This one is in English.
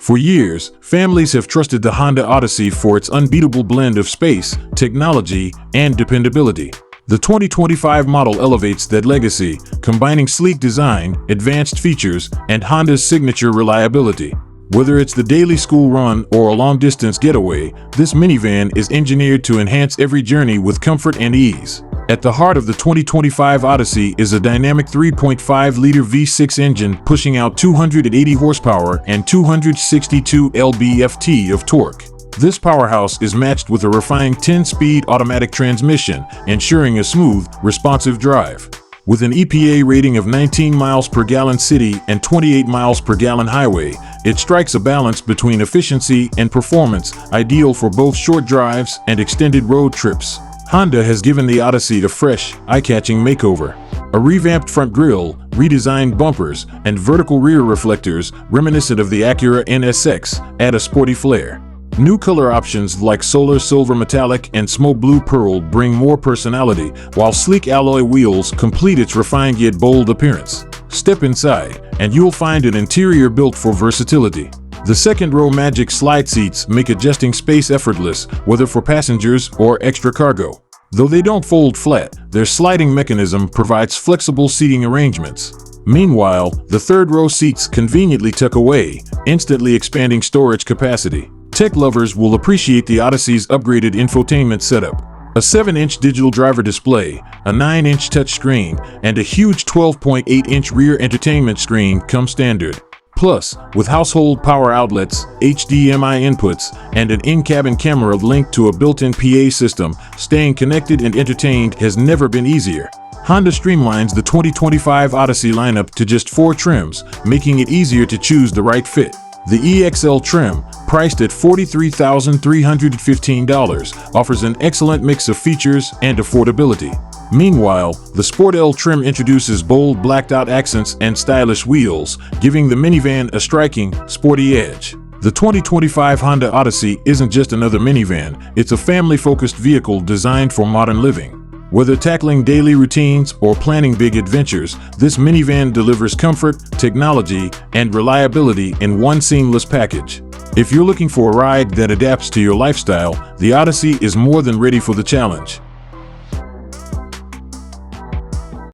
For years, families have trusted the Honda Odyssey for its unbeatable blend of space, technology, and dependability. The 2025 model elevates that legacy, combining sleek design, advanced features, and Honda's signature reliability. Whether it's the daily school run or a long-distance getaway, this minivan is engineered to enhance every journey with comfort and ease. At the heart of the 2025 Odyssey is a dynamic 3.5-liter V6 engine pushing out 280 horsepower and 262 lb-ft of torque. This powerhouse is matched with a refined 10-speed automatic transmission, ensuring a smooth, responsive drive. With an EPA rating of 19 miles per gallon city and 28 miles per gallon highway, it strikes a balance between efficiency and performance, ideal for both short drives and extended road trips. Honda has given the Odyssey a fresh, eye-catching makeover. A revamped front grille, redesigned bumpers, and vertical rear reflectors, reminiscent of the Acura NSX, add a sporty flair. New color options like solar silver metallic and smoke blue pearl bring more personality, while sleek alloy wheels complete its refined yet bold appearance. Step inside, and you'll find an interior built for versatility. The second-row Magic slide seats make adjusting space effortless, whether for passengers or extra cargo. Though they don't fold flat, their sliding mechanism provides flexible seating arrangements. Meanwhile, the third-row seats conveniently tuck away, instantly expanding storage capacity. Tech lovers will appreciate the Odyssey's upgraded infotainment setup. A 7-inch digital driver display, a 9-inch touchscreen, and a huge 12.8-inch rear entertainment screen come standard. Plus, with household power outlets, HDMI inputs, and an in-cabin camera linked to a built-in PA system, staying connected and entertained has never been easier. Honda streamlines the 2025 Odyssey lineup to just 4 trims, making it easier to choose the right fit. The EXL trim, priced at $43,315, offers an excellent mix of features and affordability. Meanwhile, the Sport L trim introduces bold blacked-out accents and stylish wheels, giving the minivan a striking, sporty edge. The 2025 Honda Odyssey isn't just another minivan, it's a family-focused vehicle designed for modern living. Whether tackling daily routines or planning big adventures, this minivan delivers comfort, technology, and reliability in one seamless package. If you're looking for a ride that adapts to your lifestyle, the Odyssey is more than ready for the challenge.